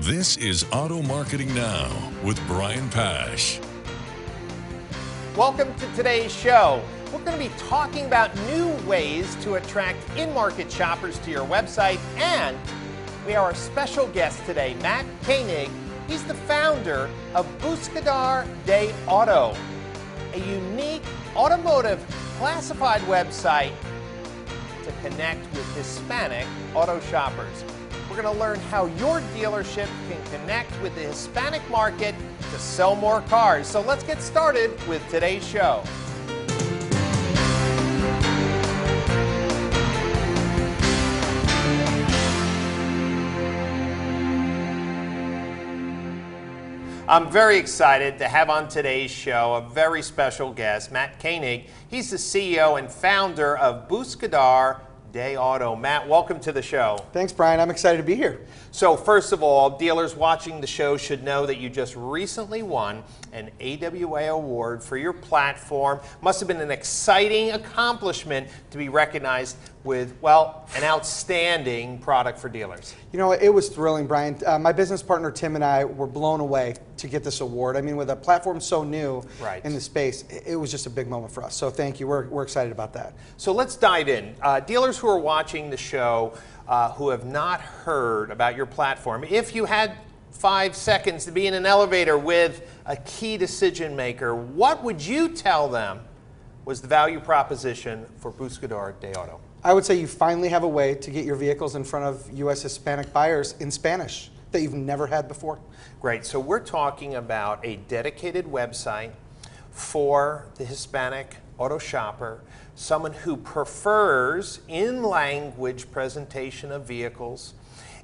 This is Auto Marketing Now with Brian Pasch. Welcome to today's show. We're going to be talking about new ways to attract in-market shoppers to your website, and we have our special guest today, Matt Koenig. He's the founder of Buscador de Auto, a unique automotive classified website to connect with Hispanic auto shoppers. We're going to learn how your dealership can connect with the Hispanic market to sell more cars. So let's get started with today's show. I'm very excited to have on today's show a very special guest, Matt Koenig. He's the CEO and founder of Buscador de Auto. Matt, welcome to the show. Thanks, Brian. I'm excited to be here. So first of all, dealers watching the show should know that you just recently won an AWA award for your platform. Must have been an exciting accomplishment to be recognized with, well, an outstanding product for dealers. You know, it was thrilling, Brian. My business partner, Tim, and I were blown away to get this award. I mean, with a platform so new in the space, it was just a big moment for us. So thank you. We're excited about that. So let's dive in. Dealers who are watching the show who have not heard about your platform, if you had 5 seconds to be in an elevator with a key decision maker, what would you tell them was the value proposition for Buscador de Auto? I would say you finally have a way to get your vehicles in front of U.S. Hispanic buyers in Spanish that you've never had before. Great. So we're talking about a dedicated website for the Hispanic auto shopper, someone who prefers in-language presentation of vehicles.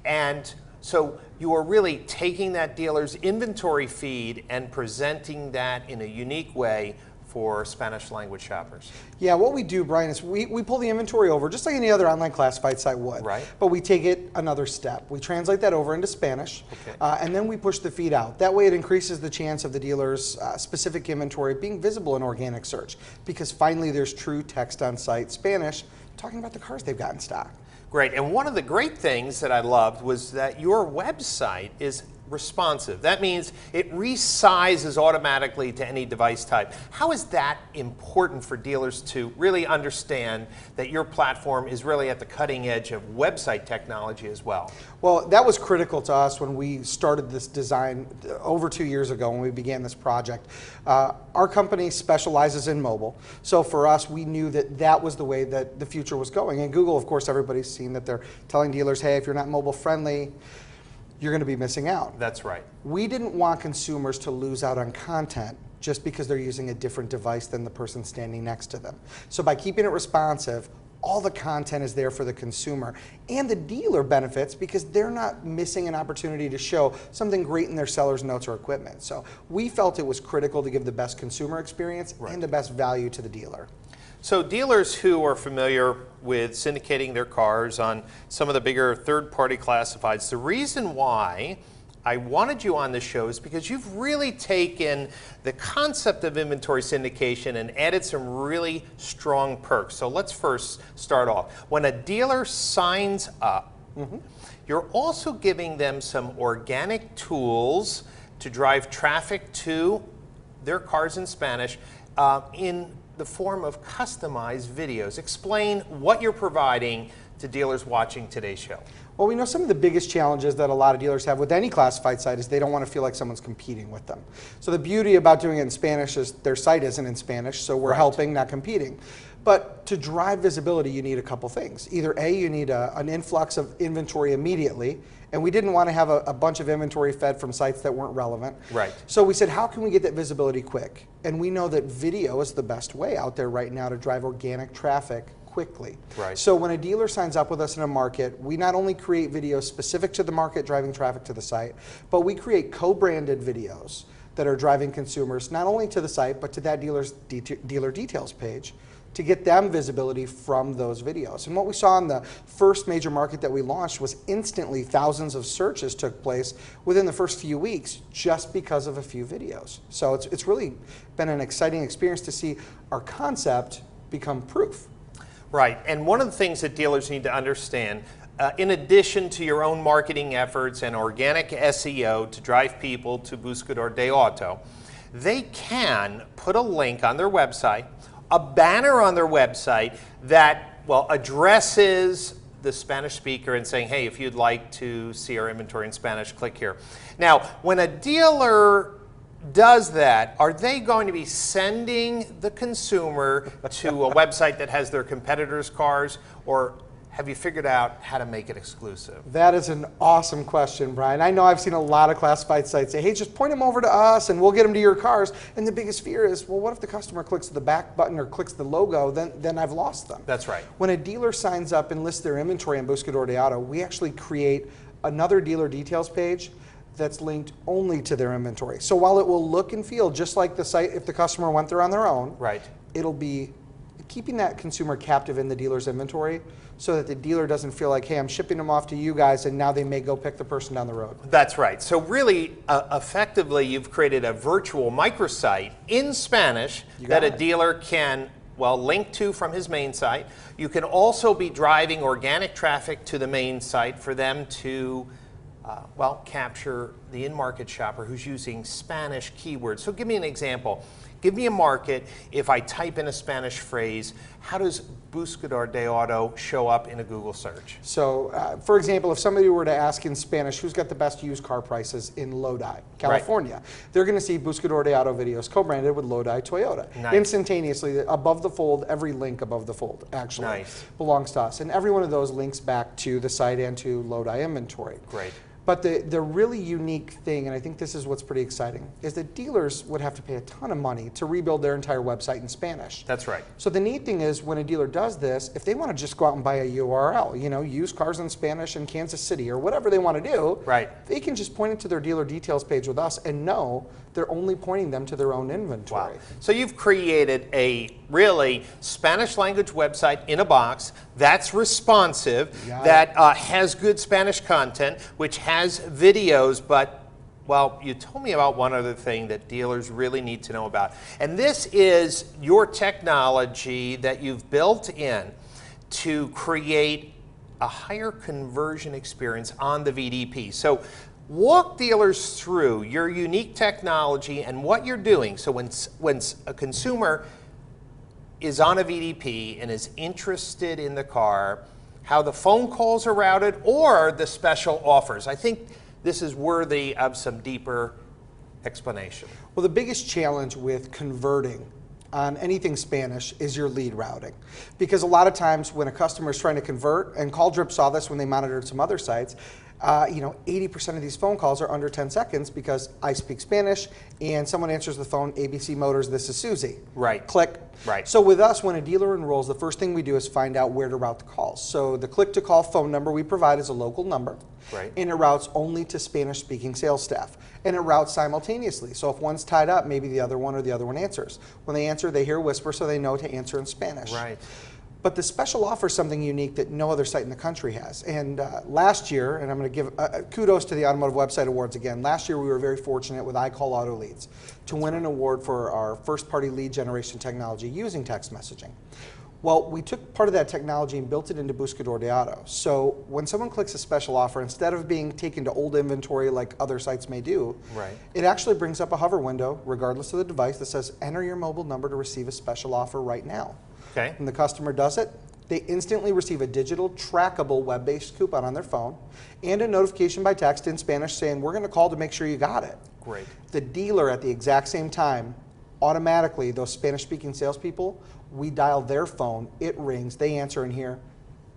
And so you are really taking that dealer's inventory feed and presenting that in a unique way for Spanish language shoppers. Yeah, what we do, Brian, is we pull the inventory over just like any other online classified site would. Right. But we take it another step. We translate that over into Spanish, and then we push the feed out. That way it increases the chance of the dealer's specific inventory being visible in organic search, because finally there's true text on site Spanish talking about the cars they've got in stock. Great. And one of the great things that I loved was that your website is responsive. That means it resizes automatically to any device type. How is that important for dealers to really understand that your platform is really at the cutting edge of website technology as well? Well, that was critical to us when we started this design over 2 years ago when we began this project. Our company specializes in mobile, so for us we knew that that was the way that the future was going. And Google, of course, everybody's seen that they're telling dealers, hey, if you're not mobile friendly, you're going to be missing out. That's right. We didn't want consumers to lose out on content just because they're using a different device than the person standing next to them. So by keeping it responsive, all the content is there for the consumer, and the dealer benefits because they're not missing an opportunity to show something great in their seller's notes or equipment. So we felt it was critical to give the best consumer experience and the best value to the dealer. So dealers who are familiar with syndicating their cars on some of the bigger third-party classifieds, the reason why I wanted you on this show is because you've really taken the concept of inventory syndication and added some really strong perks. So let's first start off. When a dealer signs up, you're also giving them some organic tools to drive traffic to their cars in Spanish in the form of customized videos. Explain what you're providing to dealers watching today's show. Well, we know some of the biggest challenges that a lot of dealers have with any classified site is they don't want to feel like someone's competing with them. So the beauty about doing it in Spanish is their site isn't in Spanish, so we're helping, not competing. But to drive visibility, you need a couple things. Either A, you need an influx of inventory immediately, and we didn't want to have a bunch of inventory fed from sites that weren't relevant. Right. So we said, how can we get that visibility quick? And we know that video is the best way out there right now to drive organic traffic quickly. Right. So when a dealer signs up with us in a market, we not only create videos specific to the market driving traffic to the site, but we create co-branded videos that are driving consumers not only to the site, but to that dealer's dealer details page to get them visibility from those videos. And what we saw in the first major market that we launched was instantly thousands of searches took place within the first few weeks just because of a few videos. So it's really been an exciting experience to see our concept become proof. Right, and one of the things that dealers need to understand, in addition to your own marketing efforts and organic SEO to drive people to Buscador de Auto, they can put a link on their website, a banner on their website that, well, addresses the Spanish speaker and saying, hey, if you'd like to see our inventory in Spanish, click here. Now, when a dealer does that, are they going to be sending the consumer to a website that has their competitors' cars, or have you figured out how to make it exclusive? That is an awesome question, Brian. I know I've seen a lot of classified sites say, hey, just point them over to us and we'll get them to your cars. And the biggest fear is, well, what if the customer clicks the back button or clicks the logo, then I've lost them. That's right. When a dealer signs up and lists their inventory on Buscador de Auto, we actually create another dealer details page that's linked only to their inventory. So while it will look and feel just like the site if the customer went there on their own, right, it'll be keeping that consumer captive in the dealer's inventory so that the dealer doesn't feel like, hey, I'm shipping them off to you guys and now they may go pick the person down the road. That's right. So really, effectively, you've created a virtual microsite in Spanish that a dealer can, well, link to from his main site. You can also be driving organic traffic to the main site for them to well, capture the in-market shopper who's using Spanish keywords. So give me an example. Give me a market. If I type in a Spanish phrase, how does Buscador de Auto show up in a Google search? So, for example, if somebody were to ask in Spanish, who's got the best used car prices in Lodi, California, right, they're going to see Buscador de Auto videos co-branded with Lodi Toyota. Nice. Instantaneously, above the fold, every link above the fold actually belongs to us. And every one of those links back to the site and to Lodi inventory. Great. But the really unique thing, and I think this is what's pretty exciting, is that dealers would have to pay a ton of money to rebuild their entire website in Spanish. That's right. So the neat thing is when a dealer does this, if they want to just go out and buy a URL, you know, use cars in Spanish in Kansas City or whatever they want to do, right, they can just point it to their dealer details page with us and know they're only pointing them to their own inventory. Wow. So you've created a really Spanish language website in a box that's responsive, that has good Spanish content, which has videos, but, well, you told me about one other thing that dealers really need to know about. And this is your technology that you've built in to create a higher conversion experience on the VDP. So walk dealers through your unique technology and what you're doing. So when a consumer is on a VDP and is interested in the car, how the phone calls are routed or the special offers. I think this is worthy of some deeper explanation. Well, the biggest challenge with converting on anything Spanish is your lead routing. Because a lot of times when a customer is trying to convert, and CallDrip saw this when they monitored some other sites, 80% of these phone calls are under 10 seconds because I speak Spanish and someone answers the phone, ABC Motors, this is Susie. Right. Click. Right. So with us, when a dealer enrolls, the first thing we do is find out where to route the calls. So the click-to-call phone number we provide is a local number. Right. And it routes only to Spanish-speaking sales staff. And it routes simultaneously. So if one's tied up, maybe the other one or the other one answers. When they answer, they hear a whisper so they know to answer in Spanish. Right. But the special offer is something unique that no other site in the country has. And last year, and I'm going to give kudos to the Automotive Website Awards again, last year we were very fortunate with iCall Auto Leads to win an award for our first-party lead generation technology using text messaging. Well, we took part of that technology and built it into Buscador de Auto. So when someone clicks a special offer, instead of being taken to old inventory like other sites may do, right, it actually brings up a hover window, regardless of the device, that says, enter your mobile number to receive a special offer right now. Okay. When the customer does it, they instantly receive a digital, trackable, web-based coupon on their phone and a notification by text in Spanish saying, we're going to call to make sure you got it. Great. The dealer at the exact same time, automatically, those Spanish-speaking salespeople, we dial their phone, it rings, they answer in here,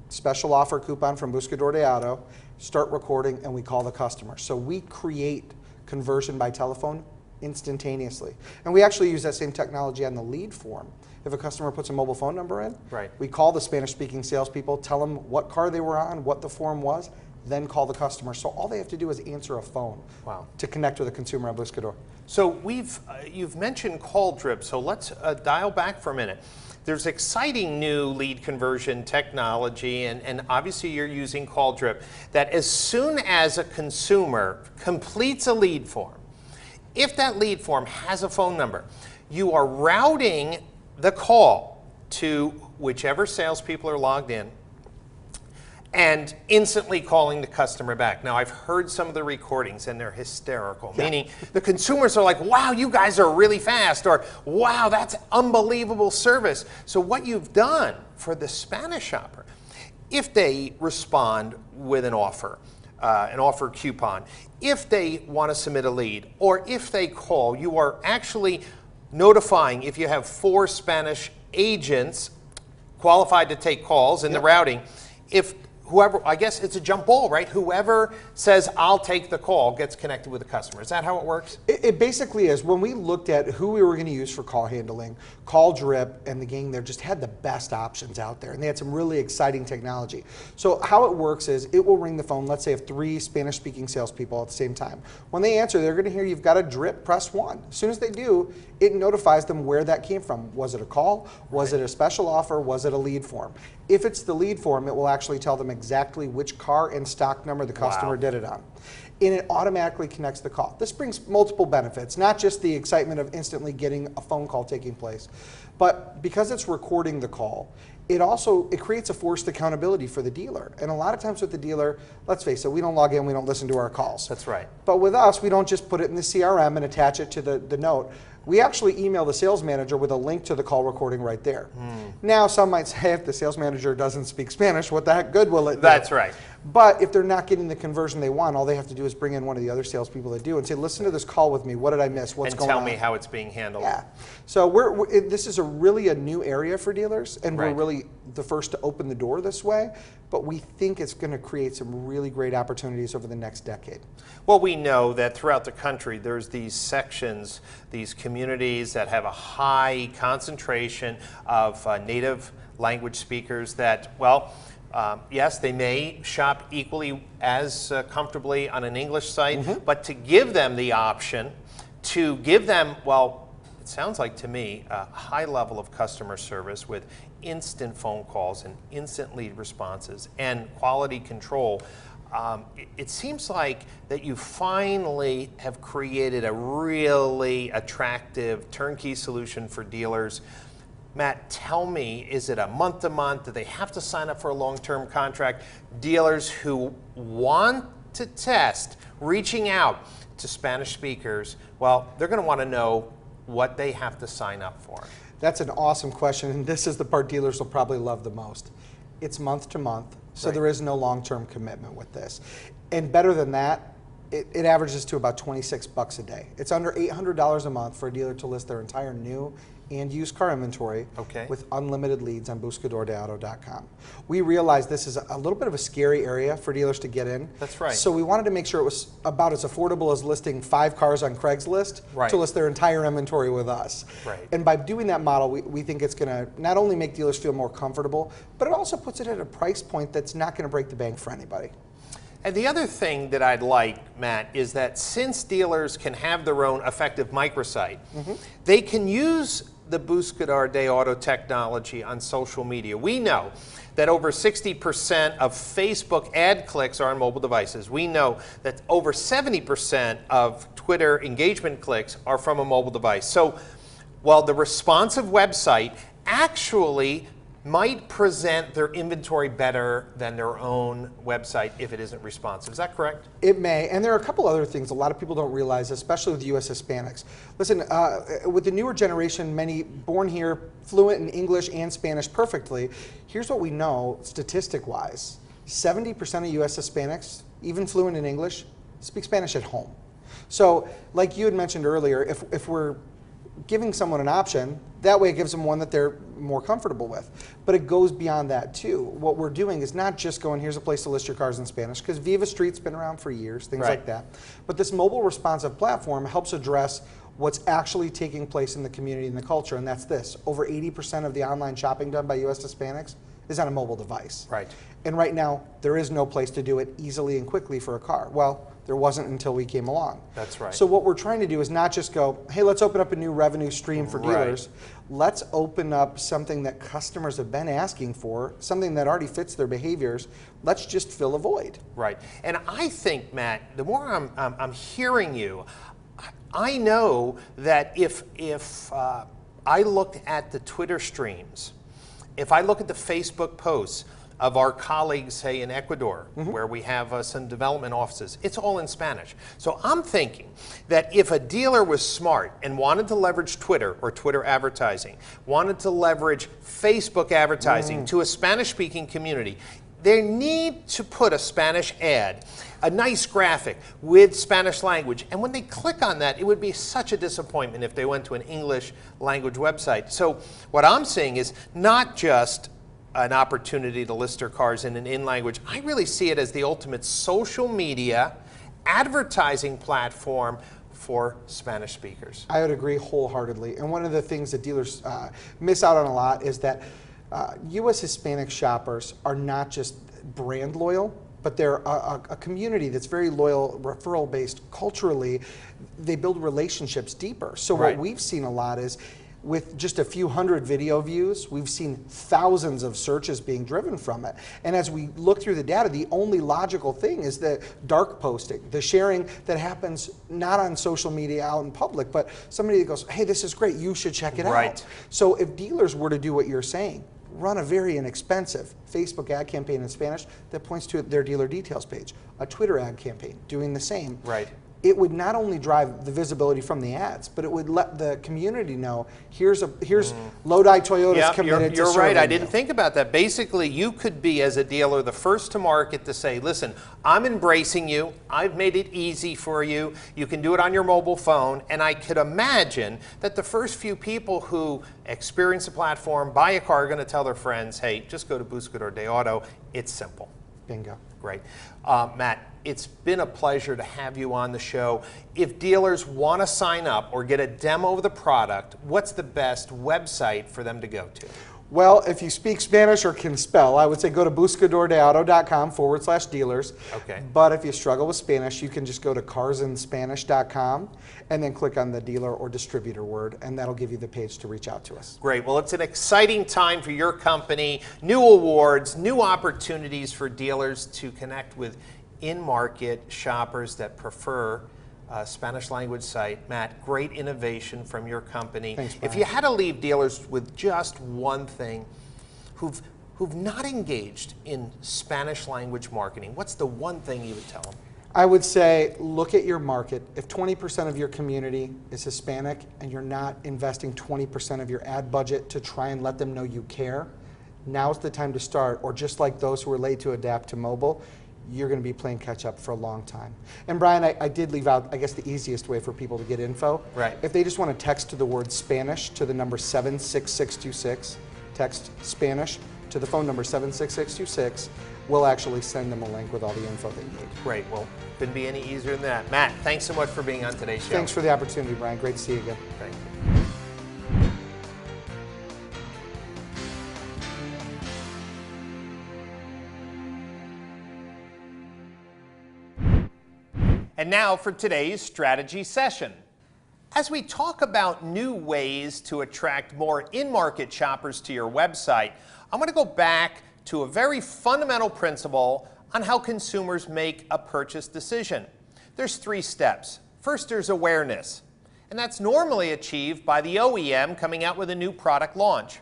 special offer coupon from Buscador de Auto, start recording, and we call the customer. So we create conversion by telephone instantaneously. And we actually use that same technology on the lead form. If a customer puts a mobile phone number in, right, we call the Spanish-speaking salespeople, tell them what car they were on, what the form was, then call the customer. So all they have to do is answer a phone to connect with a consumer on Buscador. So you've mentioned CallDrip, so let's dial back for a minute. There's exciting new lead conversion technology, and obviously you're using CallDrip, that as soon as a consumer completes a lead form, if that lead form has a phone number, you are routing the call to whichever salespeople are logged in, and instantly calling the customer back. Now, I've heard some of the recordings and they're hysterical, meaning the consumers are like, wow, you guys are really fast, or wow, that's unbelievable service. So what you've done for the Spanish shopper, if they respond with an offer coupon, if they want to submit a lead, or if they call, you are actually notifying, if you have 4 Spanish agents qualified to take calls in the routing, if whoever, I guess it's a jump ball, right? Whoever says, I'll take the call, gets connected with the customer. Is that how it works? It basically is. When we looked at who we were going to use for call handling, Call Drip and the gang there just had the best options out there, and they had some really exciting technology. So how it works is it will ring the phone, let's say if 3 Spanish-speaking salespeople at the same time. When they answer, they're going to hear you've got a drip, press 1. As soon as they do, it notifies them where that came from. Was it a call? Was it a special offer? Was it a lead form? If it's the lead form, it will actually tell them exactly which car and stock number the customer did it on. And it automatically connects the call. This brings multiple benefits, not just the excitement of instantly getting a phone call taking place, but because it's recording the call, it creates a forced accountability for the dealer. And a lot of times with the dealer, let's face it, we don't log in, we don't listen to our calls. That's right. But with us, we don't just put it in the CRM and attach it to the note. We actually email the sales manager with a link to the call recording right there. Now, some might say, if the sales manager doesn't speak Spanish, what the heck good will it do? That's right. But if they're not getting the conversion they want, all they have to do is bring in one of the other salespeople that do and say, listen to this call with me. What did I miss? What's going on? And tell me how it's being handled. Yeah. So this is really a new area for dealers, and we're really the first to open the door this way. But we think it's going to create some really great opportunities over the next decade. Well, we know that throughout the country, there's these sections, these communities that have a high concentration of native language speakers that, well, yes, they may shop equally as comfortably on an English site, but to give them the option, to give them, well, it sounds like to me, a high level of customer service with instant phone calls and instant lead responses and quality control. It seems like that you finally have created a really attractive turnkey solution for dealers. Matt, tell me, is it a month-to-month? Do they have to sign up for a long-term contract? Dealers who want to test, reaching out to Spanish speakers, well, they're going to want to know what they have to sign up for. That's an awesome question, and this is the part dealers will probably love the most. It's month-to-month, so there is no long-term commitment with this. And better than that, it averages to about $26 a day. It's under $800 a month for a dealer to list their entire new and used car inventory with unlimited leads on buscadordeauto.com. We realize this is a little bit of a scary area for dealers to get in. That's right. So we wanted to make sure it was about as affordable as listing 5 cars on Craigslist to list their entire inventory with us. And by doing that model, we think it's going to not only make dealers feel more comfortable, but it also puts it at a price point that's not going to break the bank for anybody. And the other thing that I'd like, Matt, is that since dealers can have their own effective microsite, they can use the Buscador de Auto technology on social media. We know that over 60% of Facebook ad clicks are on mobile devices. We know that over 70% of Twitter engagement clicks are from a mobile device. So while the responsive website actually might present their inventory better than their own website if it isn't responsive. Is that correct? It may, and there are a couple other things a lot of people don't realize, especially with U.S. Hispanics. Listen, with the newer generation, many born here, fluent in English and Spanish perfectly, here's what we know statistic-wise. 70% of U.S. Hispanics, even fluent in English, speak Spanish at home. So, like you had mentioned earlier, if we're giving someone an option, that way it gives them one that they're more comfortable with. But it goes beyond that too. What we're doing is not just going, here's a place to list your cars in Spanish, because Viva Street's been around for years, things like that. But this mobile responsive platform helps address what's actually taking place in the community and the culture, and that's this. Over 80% of the online shopping done by U.S. Hispanics is on a mobile device. And right now, there is no place to do it easily and quickly for a car. Well, there wasn't until we came along. That's right. So what we're trying to do is not just go, hey, let's open up a new revenue stream for dealers. Let's open up something that customers have been asking for, something that already fits their behaviors. Let's just fill a void. And I think, Matt, the more I'm hearing you, I know that if I looked at the Twitter streams, if I look at the Facebook posts, of our colleagues, say in Ecuador, where we have some development offices. It's all in Spanish. So I'm thinking that if a dealer was smart and wanted to leverage Twitter or Twitter advertising, wanted to leverage Facebook advertising to a Spanish-speaking community, they need to put a Spanish ad, a nice graphic with Spanish language. And when they click on that, it would be such a disappointment if they went to an English language website. So what I'm saying is not just an opportunity to list their cars in an in-language. I really see it as the ultimate social media advertising platform for Spanish speakers. I would agree wholeheartedly. And one of the things that dealers miss out on a lot is that U.S. Hispanic shoppers are not just brand loyal, but they're a community that's very loyal, referral-based. Culturally, they build relationships deeper. So what we've seen a lot is, with just a few hundred video views, we've seen thousands of searches being driven from it. And as we look through the data, the only logical thing is the dark posting, the sharing that happens not on social media out in public, but somebody that goes, hey, this is great, you should check it out. So if dealers were to do what you're saying, run a very inexpensive Facebook ad campaign in Spanish that points to their dealer details page, a Twitter ad campaign doing the same. It would not only drive the visibility from the ads, but it would let the community know, here's Lodi Toyota's committed to You're right, I didn't you. think about that. Basically, you could be, as a dealer, the first to market to say, listen, I'm embracing you, I've made it easy for you, you can do it on your mobile phone, and I could imagine that the first few people who experience the platform, buy a car, are going to tell their friends, hey, just go to Buscador de Auto, it's simple. Bingo. Great. Matt, it's been a pleasure to have you on the show. If dealers want to sign up or get a demo of the product, what's the best website for them to go to? Well, if you speak Spanish or can spell, I would say go to buscadordeauto.com/dealers. Okay. But if you struggle with Spanish, you can just go to carsinspanish.com and then click on the dealer or distributor word, and that'll give you the page to reach out to us. Great. Well, it's an exciting time for your company. New awards, new opportunities for dealers to connect with in-market shoppers that prefer Spanish language site. Matt, great innovation from your company. Thanks, Brian. If you had to leave dealers with just one thing, who've not engaged in Spanish language marketing, what's the one thing you would tell them? I would say look at your market. If 20% of your community is Hispanic and you're not investing 20% of your ad budget to try and let them know you care, now's the time to start. Or just like those who are late to adapt to mobile, you're going to be playing catch up for a long time. And Brian, I did leave out, I guess, the easiest way for people to get info. If they just want to text to the word Spanish to the number 76626, text Spanish to the phone number 76626, we'll actually send them a link with all the info they need. Great. Well, couldn't be any easier than that. Matt, thanks so much for being on today's show. Thanks for the opportunity, Brian. Great to see you again. Thank you. And now for today's strategy session. As we talk about new ways to attract more in-market shoppers to your website, I'm going to go back to a very fundamental principle on how consumers make a purchase decision. There's 3 steps. First, there's awareness, and that's normally achieved by the OEM coming out with a new product launch.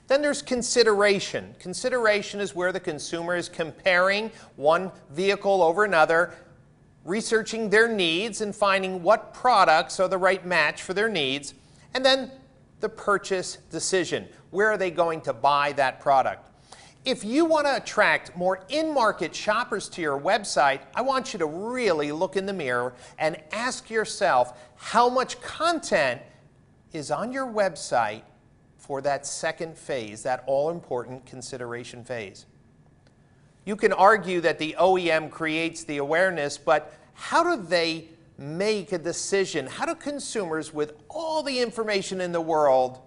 Then there's consideration. Consideration is where the consumer is comparing one vehicle over another, researching their needs and finding what products are the right match for their needs. And then the purchase decision. Where are they going to buy that product? If you want to attract more in-market shoppers to your website, I want you to really look in the mirror and ask yourself how much content is on your website for that second phase, that all-important consideration phase. You can argue that the OEM creates the awareness, but how do they make a decision? How do consumers with all the information in the world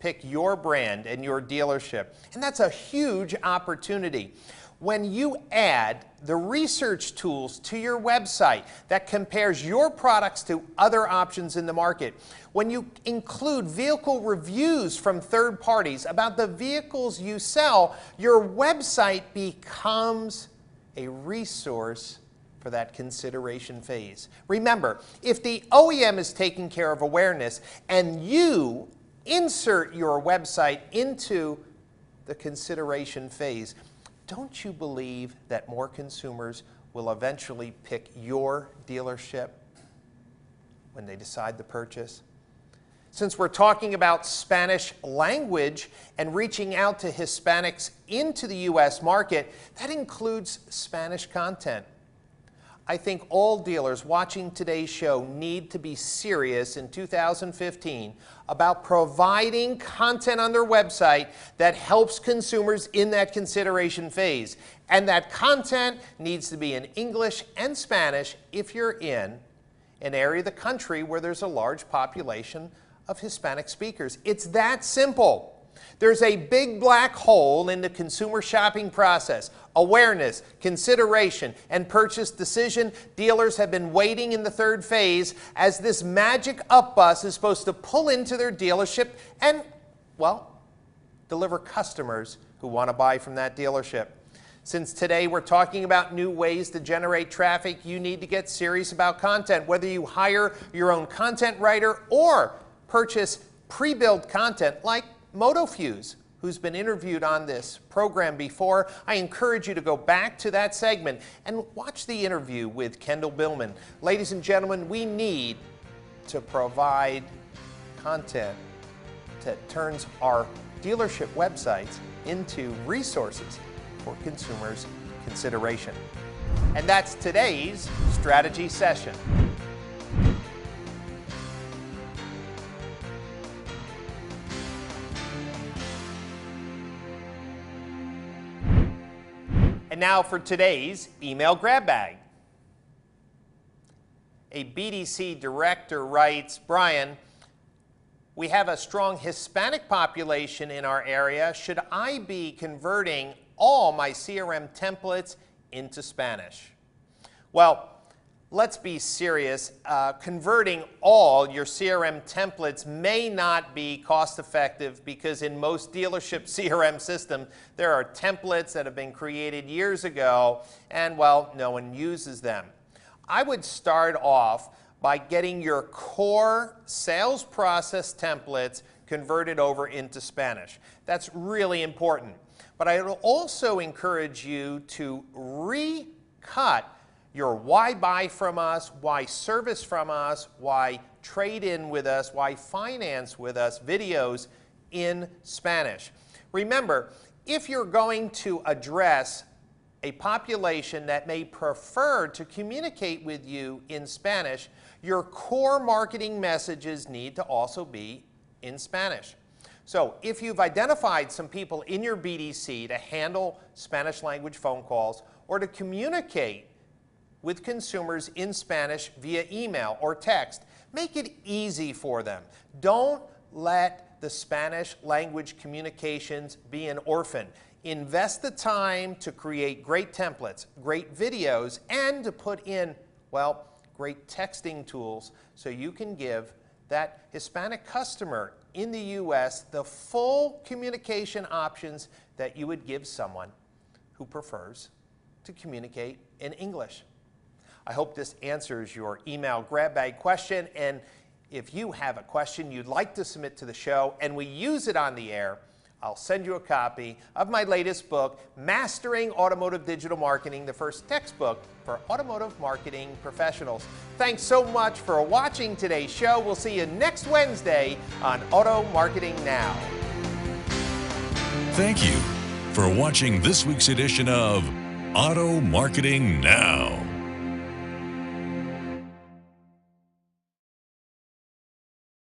pick your brand and your dealership? And that's a huge opportunity. When you add the research tools to your website that compares your products to other options in the market, when you include vehicle reviews from third parties about the vehicles you sell, your website becomes a resource for that consideration phase. Remember, if the OEM is taking care of awareness and you insert your website into the consideration phase, don't you believe that more consumers will eventually pick your dealership when they decide to purchase? Since we're talking about Spanish language and reaching out to Hispanics into the U.S. market, that includes Spanish content. I think all dealers watching today's show need to be serious in 2015 about providing content on their website that helps consumers in that consideration phase. And that content needs to be in English and Spanish if you're in an area of the country where there's a large population of Hispanic speakers. It's that simple. There's a big black hole in the consumer shopping process. Awareness, consideration, and purchase decision. Dealers have been waiting in the third phase as this magic up bus is supposed to pull into their dealership and, well, deliver customers who want to buy from that dealership. Since today we're talking about new ways to generate traffic, you need to get serious about content. Whether you hire your own content writer or purchase pre-built content like MotoFuse, who's been interviewed on this program before, I encourage you to go back to that segment and watch the interview with Kendall Billman. Ladies and gentlemen, we need to provide content that turns our dealership websites into resources for consumers' consideration. And that's today's strategy session. And now for today's email grab bag. A BDC director writes, Brian, we have a strong Hispanic population in our area. Should I be converting all my CRM templates into Spanish? Well, let's be serious. Converting all your CRM templates may not be cost effective because in most dealership CRM systems, there are templates that have been created years ago and, well, no one uses them. I would start off by getting your core sales process templates converted over into Spanish. That's really important. But I will also encourage you to recut your why buy from us, why service from us, why trade in with us, why finance with us videos in Spanish. Remember, if you're going to address a population that may prefer to communicate with you in Spanish, your core marketing messages need to also be in Spanish. So if you've identified some people in your BDC to handle Spanish language phone calls or to communicate with consumers in Spanish via email or text, make it easy for them. Don't let the Spanish language communications be an orphan. Invest the time to create great templates, great videos, and to put in, well, great texting tools so you can give that Hispanic customer in the U.S. the full communication options that you would give someone who prefers to communicate in English. I hope this answers your email grab bag question, and if you have a question you'd like to submit to the show and we use it on the air, I'll send you a copy of my latest book, Mastering Automotive Digital Marketing, the first textbook for automotive marketing professionals. Thanks so much for watching today's show. We'll see you next Wednesday on Auto Marketing Now. Thank you for watching this week's edition of Auto Marketing Now.